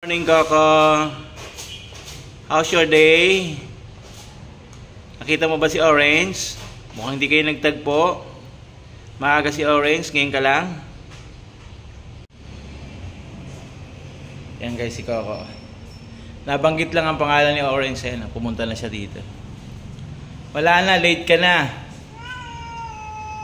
Morning, Coco. How's your day? Nakita mo ba si Orange? Mukhang hindi kayo nagtagpo. Maaga si Orange, ngayon ka lang. Yan guys, si Coco. Nabanggit lang ang pangalan ni Orange. Ayan, pumunta na siya dito. Wala na, late ka na.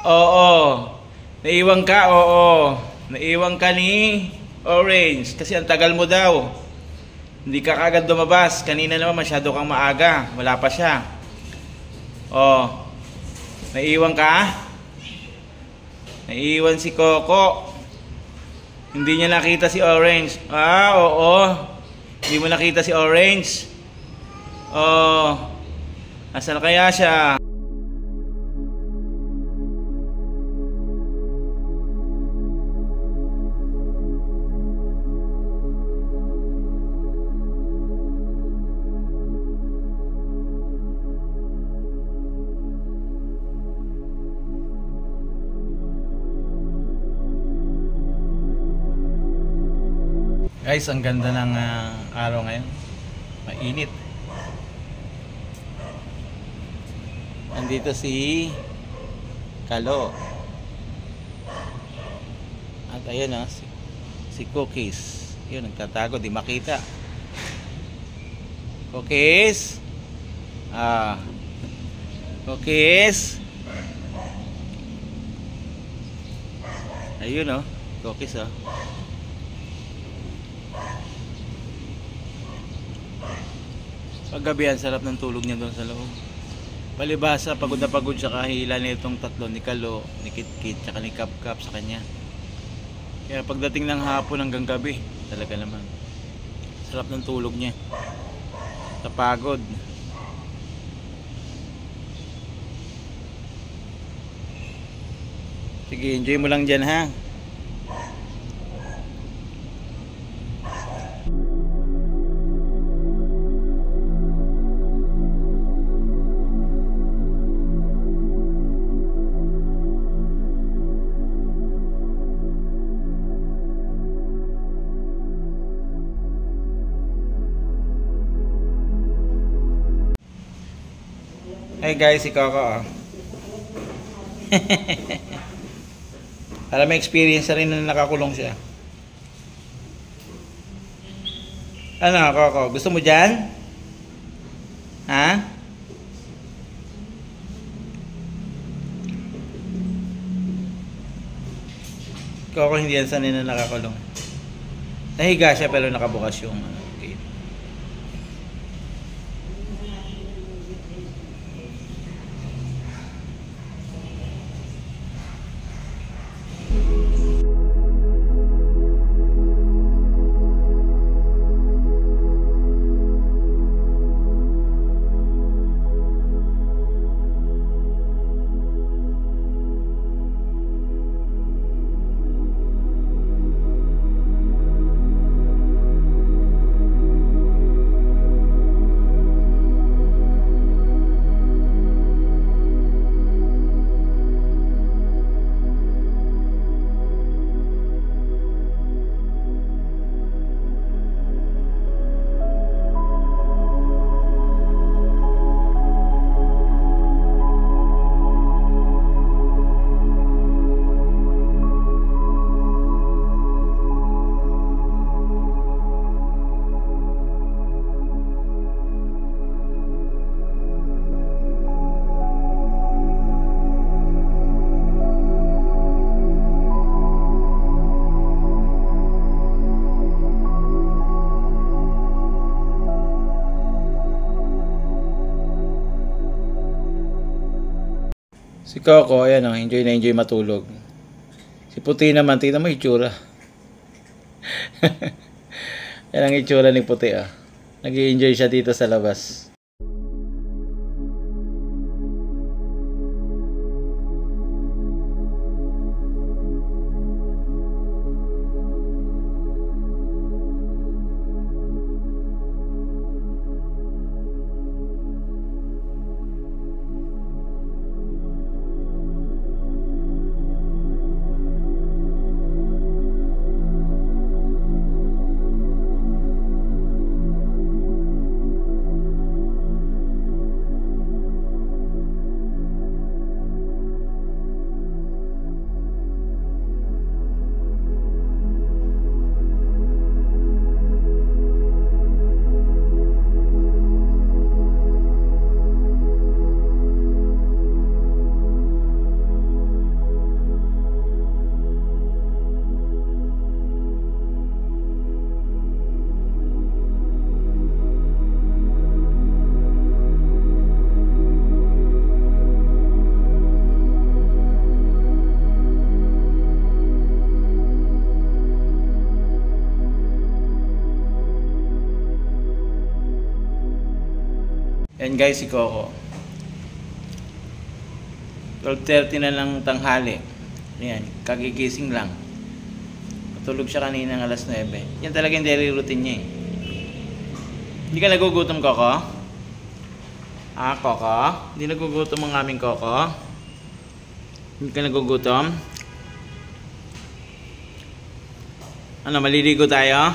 Oo. Naiwan ka, oo. Naiwan ka ni Orange, kasi ang tagal mo daw. Hindi ka kagad lumabas. Kanina naman masyado kang maaga. Wala pa siya. Oh. Naiwan ka? Naiwan si Coco. Hindi niya nakita si Orange. Ah, oo. Hindi mo nakita si Orange. Oh. Nasaan kaya siya? Guys, ang ganda ng araw ngayon. Mainit. Andito si Kalo. At ayan si Cookies. Yun, nagtatago, di makita. Cookies. Cookies. Ayun Cookies Paggabi sarap ng tulog niya doon sa loob. Palibasa, pagod na pagod siya kahila nitong tatlo, ni Kalo, ni Kitkit, tsaka ni Kapkap sa kanya. Kaya pagdating ng hapon hanggang gabi, talaga naman sarap ng tulog niya. Sa pagod. Sige, enjoy mo lang dyan ha. Hey guys, si Coco Para may experience na rin na nakakulong siya. Ano Coco, gusto mo dyan? Ha? Coco, hindi yan sanay na nakakulong. Nahiga siya pero nakabukas yung gate. Si Coco, ayan enjoy na enjoy matulog. Si Puti naman, tingnan mo itsura. Yan ang itsura ni Puti Nag-i-enjoy siya dito sa labas. Yan guys, si Coco. 12:30 na lang tanghali. Yan, kagigising lang. Tulog siya kanina ng alas 9. Yan talaga yung daily routine niya eh. Hindi ka nagugutom, Coco? Ah, Coco? Hindi nagugutom ang aming Coco? Hindi ka nagugutom? Ano, maliligo tayo?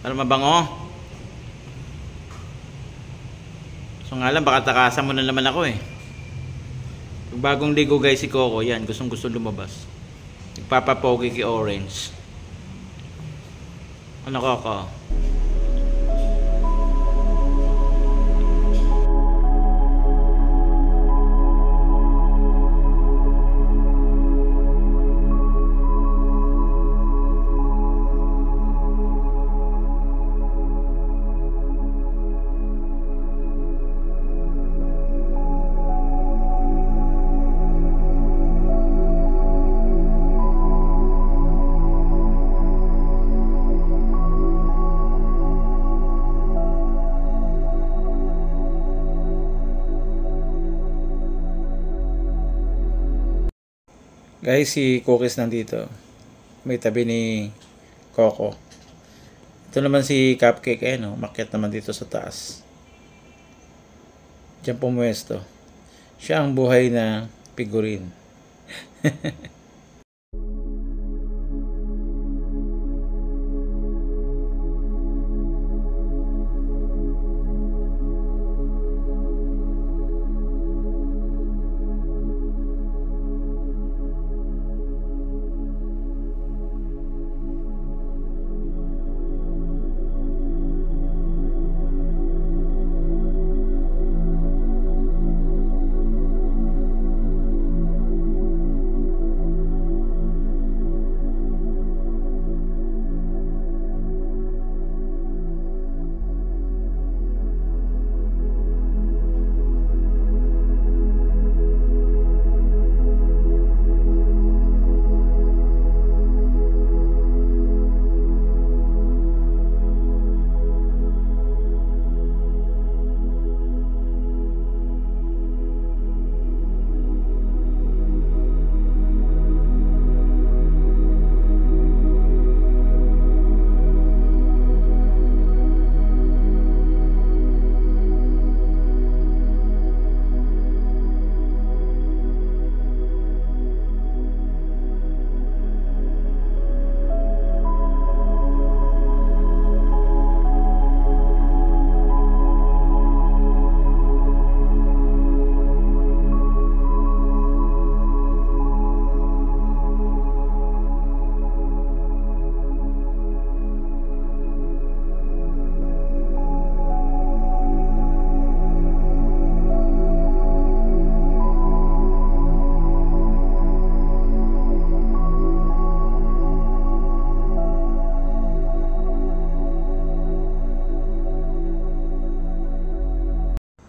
Para mabango? So nga lang, baka takasan mo na naman ako eh. Pag bagong ligo guys si Coco, yan, gustong gusto lumabas. Nagpapapogi kay Orange. Ano, Coco? Guys, si Cookies nandito. May tabi ni Coco. Ito naman si Cupcake, eh, no? Makyat naman dito sa taas. Diyan pumuwesto. Siya ang buhay na figurine.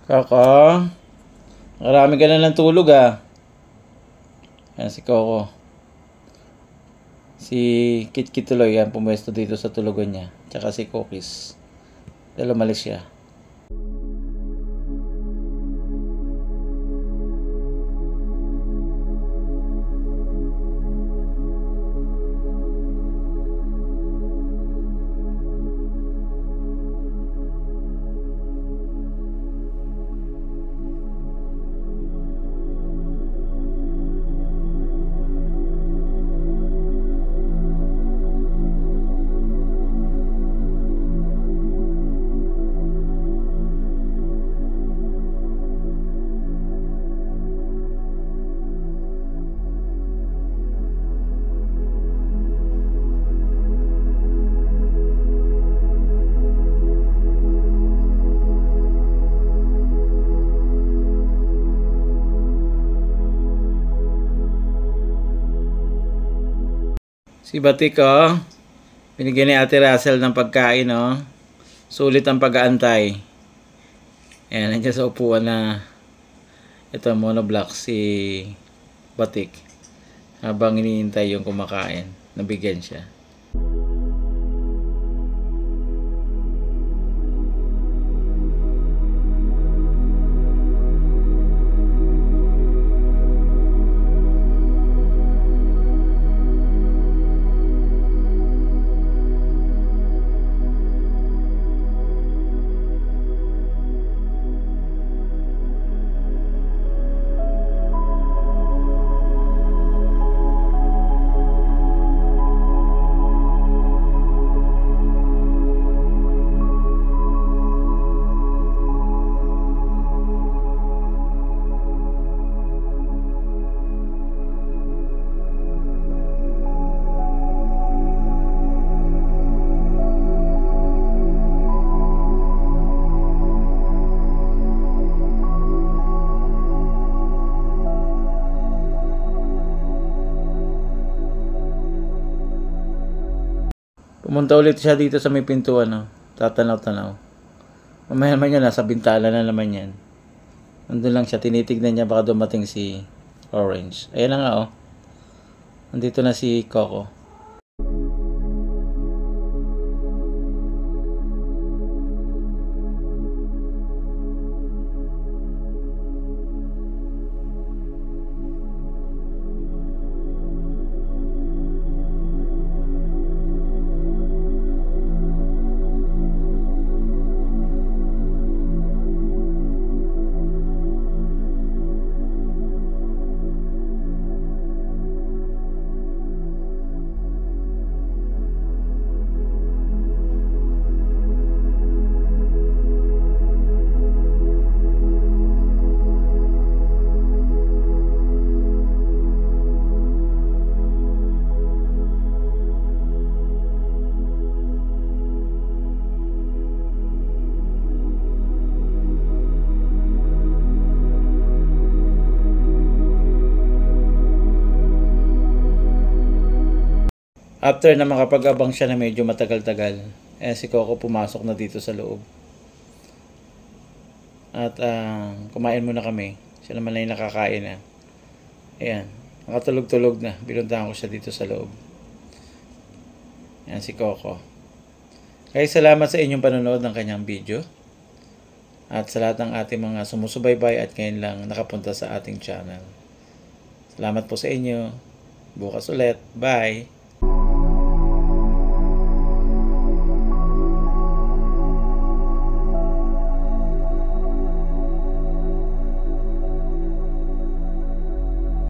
Coco, marami ka na ng tulog ah. Yan si Coco. Si Kit tuloy yan, pumuesto dito sa tulugan niya. Tsaka si Cookies. Dahil umalis siya. Si Batik, oh. Binigyan ni Ate Russell ng pagkain, oh. Sulit ang pag-aantay. Ayan, nandiyan sa upuan na ito, monoblock si Batik. Habang iniintay yung kumakain, nabigyan siya. Pupunta ulit siya dito sa may pintuan, no? Tatanaw-tanaw. Mamaya naman yan, nasa bintana na naman yan. Nandun lang siya, tinitignan niya baka dumating si Orange. Ayan na nga, oh. Nandito na si Coco. After na makapag-abang siya na medyo matagal-tagal, si Coco pumasok na dito sa loob. At kumain muna kami. Siya naman lang yung nakakain na. Ayan, nakatulog-tulog na. Binuntahan ko siya dito sa loob. Ayan si Coco. Kaya salamat sa inyong panonood ng kanyang video. At sa lahat ng ating mga sumusubaybay at ngayon lang nakapunta sa ating channel. Salamat po sa inyo. Bukas ulit. Bye!